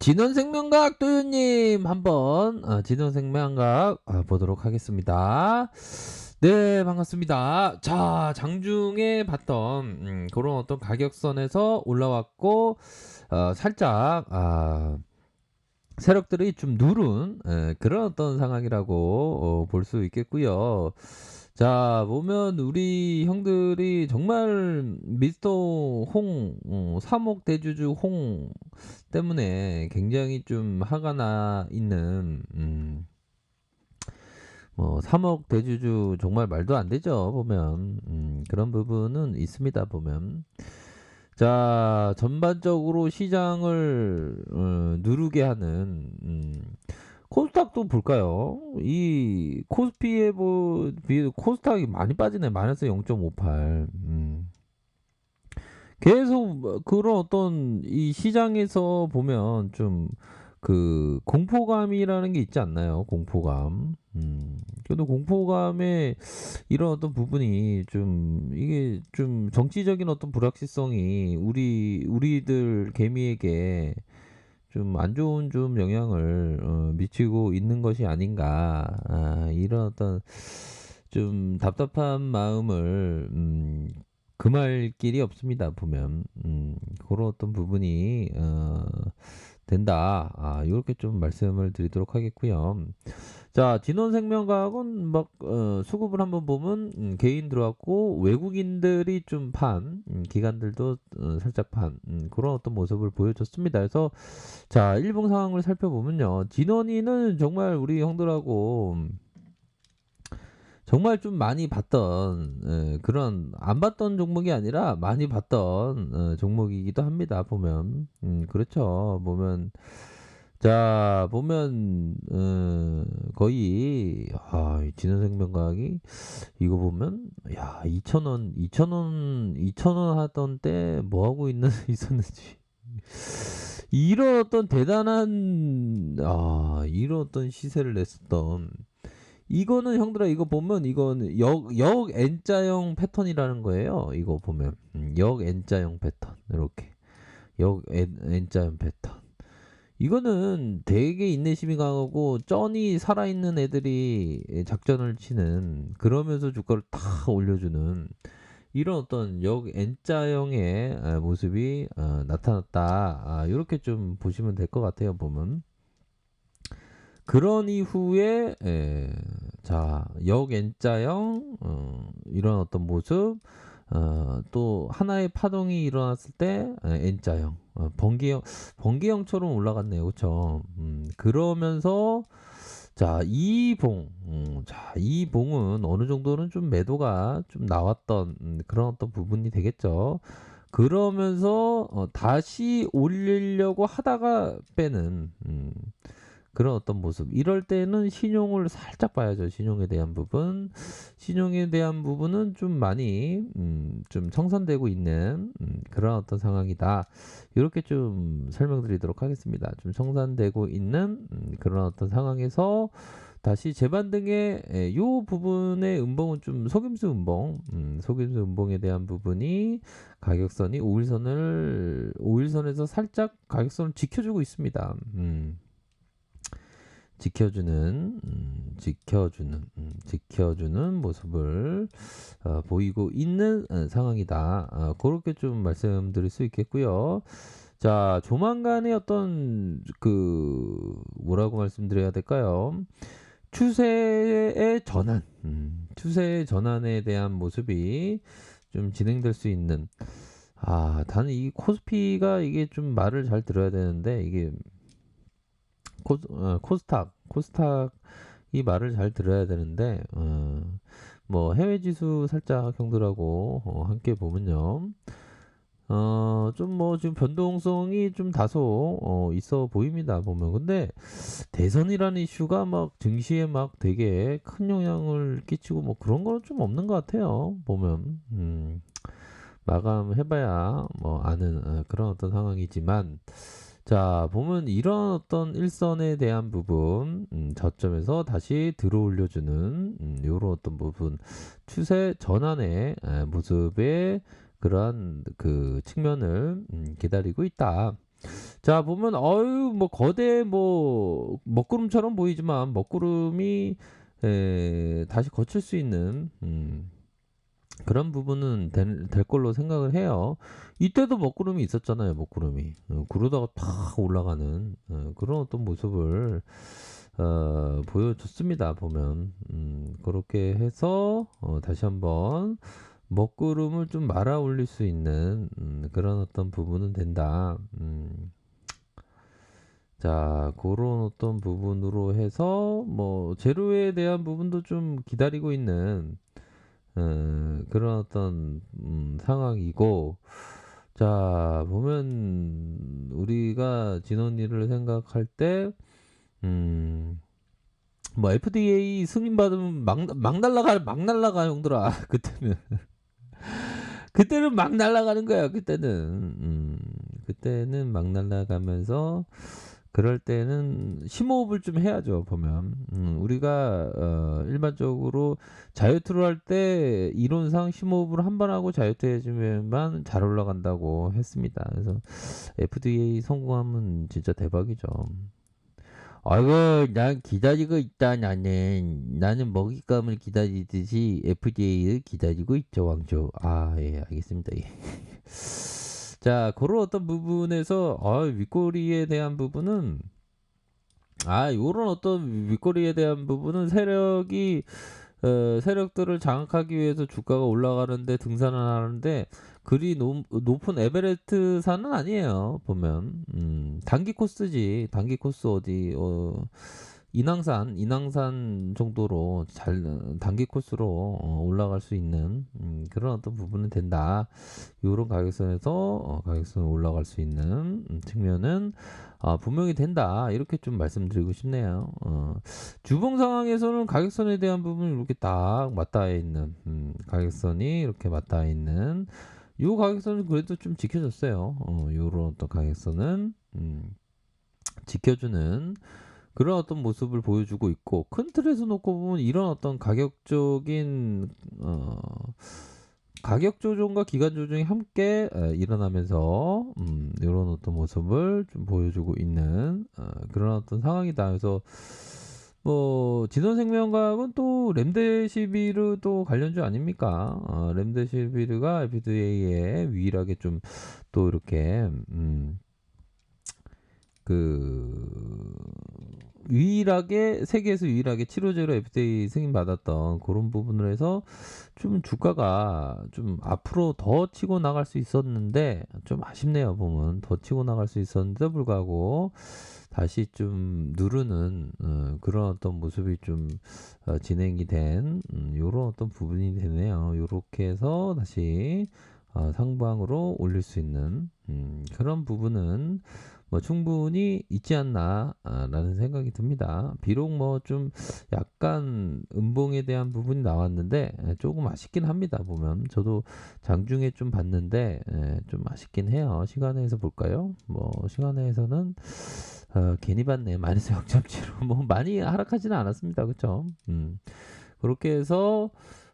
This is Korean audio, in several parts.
진원생명과학 도윤님 한번 진원생명과학 보도록 하겠습니다. 네, 반갑습니다. 자, 장중에 봤던 그런 어떤 가격선에서 올라왔고 살짝 세력들이 좀 누른 그런 어떤 상황이라고 볼 수 있겠고요. 자, 보면 우리 형들이 정말 미스터 홍, 사목대주주 홍 때문에 굉장히 좀 화가 나 있는, 뭐, 3억 대주주 정말 말도 안 되죠, 보면. 그런 부분은 있습니다, 보면. 자, 전반적으로 시장을 누르게 하는, 코스닥도 볼까요? 이 코스피에 비해 코스닥이 많이 빠지네. 마이너스 0.58. 계속 그런 어떤 이 시장에서 보면 좀 그 공포감이라는 게 있지 않나요? 공포감. 그래도 공포감에 이런 어떤 부분이 좀 이게 좀 정치적인 어떤 불확실성이 우리들 개미에게 좀 안 좋은 좀 영향을 미치고 있는 것이 아닌가. 이런 어떤 좀 답답한 마음을 금할 길이 없습니다. 보면 그런 어떤 부분이 된다. 이렇게 좀 말씀을 드리도록 하겠고요. 자, 진원생명과학은 막 수급을 한번 보면 개인 들어왔고 외국인들이 좀 판, 기관들도 살짝 판 그런 어떤 모습을 보여줬습니다. 그래서 자, 일봉 상황을 살펴보면요. 진원이는 정말 우리 형들하고 정말 좀 많이 봤던 그런 안 봤던 종목이 아니라 많이 봤던 종목이기도 합니다. 보면 그렇죠. 보면 자 보면 거의 이 진원생명과학이 이거 보면 야 2,000원 하던 때 뭐 하고 있는 있었는지 이런 어떤 대단한 이런 어떤 시세를 냈었던 이거는 형들아 이거 보면 이거는 역 N자형 패턴이라는 거예요. 이거 보면 역 N자형 패턴 이렇게 N자형 패턴. 이거는 되게 인내심이 강하고 쩐이 살아있는 애들이 작전을 치는 그러면서 주가를 탁 올려주는 이런 어떤 역 N자형의 모습이 나타났다. 이렇게 좀 보시면 될 것 같아요. 보면. 그런 이후에 자, 역 N자형 이런 어떤 모습 또 하나의 파동이 일어났을 때 N자형 번개형처럼 올라갔네요. 그쵸? 그러면서 자, 이 봉은 어느 정도는 좀 매도가 좀 나왔던 그런 어떤 부분이 되겠죠. 그러면서 다시 올리려고 하다가 빼는 그런 어떤 모습. 이럴 때는 신용을 살짝 봐야죠. 신용에 대한 부분. 신용에 대한 부분은 좀 많이 좀 청산되고 있는 그런 어떤 상황이다. 이렇게 좀 설명드리도록 하겠습니다. 좀 청산되고 있는 그런 어떤 상황에서 다시 재반등의 요 부분의 음봉은 좀 속임수 음봉, 속임수 음봉에 대한 부분이 가격선이 5일선에서 살짝 가격선을 지켜주고 있습니다. 지켜주는 모습을 보이고 있는 상황이다. 그렇게 좀 말씀드릴 수 있겠고요. 자, 조만간에 어떤 그 뭐라고 말씀드려야 될까요? 추세의 전환에 대한 모습이 좀 진행될 수 있는. 단 이 코스피가 이게 좀 말을 잘 들어야 되는데 이게 코스닥이 말을 잘 들어야 되는데 뭐 해외 지수 살짝 형들하고 함께 보면요. 좀 뭐 지금 변동성이 좀 다소 있어 보입니다. 보면 근데 대선이라는 이슈가 막 증시에 막 되게 큰 영향을 끼치고 뭐 그런 거는 좀 없는 것 같아요. 보면 마감해봐야 뭐 아는 그런 어떤 상황이지만 자, 보면 이런 어떤 일선에 대한 부분, 저점에서 다시 들어올려주는, 요런 어떤 부분, 추세 전환의 모습의 그러한 그 측면을 기다리고 있다. 자 보면 어유 뭐 거대 뭐 먹구름처럼 보이지만 먹구름이 다시 거칠 수 있는 그런 부분은 될 걸로 생각을 해요. 이때도 먹구름이 있었잖아요, 먹구름이. 그러다가 탁 올라가는 그런 어떤 모습을 보여줬습니다, 보면. 그렇게 해서 다시 한번 먹구름을 좀 말아 올릴 수 있는 그런 어떤 부분은 된다. 자, 그런 어떤 부분으로 해서 뭐 재료에 대한 부분도 좀 기다리고 있는 그런 어떤 상황이고, 자 보면 우리가 진원이를 생각할 때 뭐 FDA 승인 받으면 막 날라가 형들아. 그때는 막 날아가는 거야. 그때는 막 날아가면서 그럴 때는 심호흡을 좀 해야죠. 보면 우리가 일반적으로 자유투를 할 때 이론상 심호흡을 한 번 하고 자유투 해주면만 잘 올라간다고 했습니다. 그래서 FDA 성공하면 진짜 대박이죠. 아이고, 난 기다리고 있다, 나는 먹잇감을 기다리듯이 FDA를 기다리고 있죠, 왕조. 아, 예, 알겠습니다. 예. 자, 그런 어떤 부분에서, 윗꼬리에 대한 부분은, 요런 어떤 윗꼬리에 대한 부분은 세력들을 장악하기 위해서 주가가 올라가는데 등산을 하는데 그리 높은 에베레스트산은 아니에요. 보면 단기 코스지. 단기 코스 어디 인왕산 정도로 잘 단기 코스로 올라갈 수 있는 그런 어떤 부분은 된다. 요런 가격선에서 가격선 올라갈 수 있는 측면은 분명히 된다. 이렇게 좀 말씀드리고 싶네요. 주봉 상황에서는 가격선에 대한 부분이 이렇게 딱 맞닿아 있는 가격선이 이렇게 맞닿아 있는 요 가격선은 그래도 좀 지켜줬어요. 요런 어떤 가격선은 지켜주는 그런 어떤 모습을 보여주고 있고, 큰 틀에서 놓고 보면 이런 어떤 가격적인 가격 조정과 기간 조정이 함께 일어나면서 이런 어떤 모습을 좀 보여주고 있는 그런 어떤 상황이다. 그래서 뭐 진원생명과학은 또 렘데시비르 또 관련주 아닙니까? 렘데시비르가 FDA에 유일하게 좀 또 이렇게 그 유일하게 세계에서 유일하게 치료제로 FDA 승인 받았던 그런 부분을 해서 좀 주가가 좀 앞으로 더 치고 나갈 수 있었는데 좀 아쉽네요. 보면 더 치고 나갈 수 있었는데도 불구하고 다시 좀 누르는 그런 어떤 모습이 좀 진행이 된 요런 어떤 부분이 되네요. 요렇게 해서 다시 상방으로 올릴 수 있는 그런 부분은 뭐 충분히 있지 않나라는 생각이 듭니다. 비록 뭐 좀 약간 음봉에 대한 부분이 나왔는데 조금 아쉽긴 합니다. 보면 저도 장중에 좀 봤는데 좀 아쉽긴 해요. 시간에서 볼까요? 뭐 시간에서는 괜히 봤네. 마이너스 0.75. 뭐 많이 하락하지는 않았습니다. 그렇죠? 그렇게 해서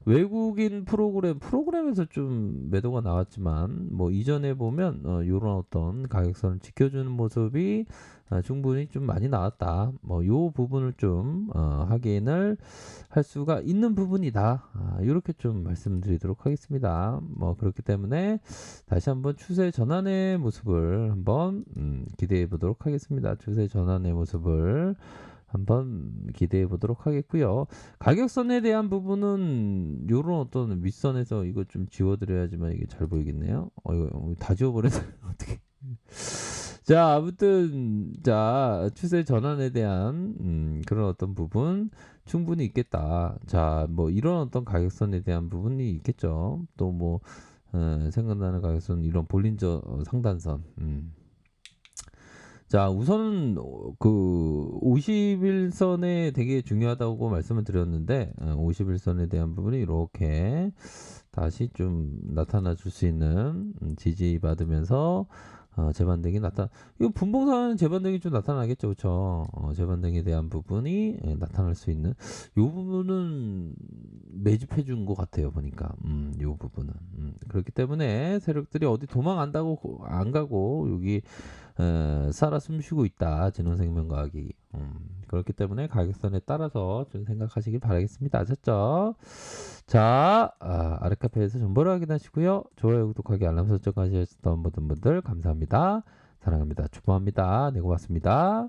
외국인 프로그램에서 좀 매도가 나왔지만 뭐 이전에 보면 요런 어떤 가격선을 지켜주는 모습이 충분히 좀 많이 나왔다. 뭐 요 부분을 좀 확인을 할 수가 있는 부분이다. 이렇게 좀 말씀드리도록 하겠습니다. 뭐 그렇기 때문에 다시 한번 추세 전환의 모습을 한번 기대해 보도록 하겠습니다. 추세 전환의 모습을 한번 기대해 보도록 하겠고요. 가격선에 대한 부분은 요런 어떤 윗선에서 이거 좀 지워드려야지만 이게 잘 보이겠네요. 이거 다 지워버려서 어떻게? 자, 아무튼 자 추세 전환에 대한 그런 어떤 부분 충분히 있겠다. 자, 뭐 이런 어떤 가격선에 대한 부분이 있겠죠. 또 뭐 생각나는 가격선 이런 볼린저 상단선. 자, 우선은 그 50일선에 되게 중요하다고 말씀을 드렸는데 50일선에 대한 부분이 이렇게 다시 좀 나타나 줄 수 있는 지지받으면서 재반등이 이거 분봉사는 재반등이 좀 나타나겠죠. 그렇죠? 재반등에 대한 부분이 나타날 수 있는 요 부분은 매집해 준 것 같아요. 보니까 요 부분은 그렇기 때문에 세력들이 어디 도망 안 가고 여기 살아 숨쉬고 있다. 진흥생명과학이. 그렇기 때문에 가격선에 따라서 좀 생각하시길 바라겠습니다. 아셨죠? 자, 아르카페에서 정보를 확인하시고요. 좋아요, 구독하기, 알람 설정까지 하셨던 모든 분들 감사합니다. 사랑합니다. 축복합니다. 네, 고맙습니다.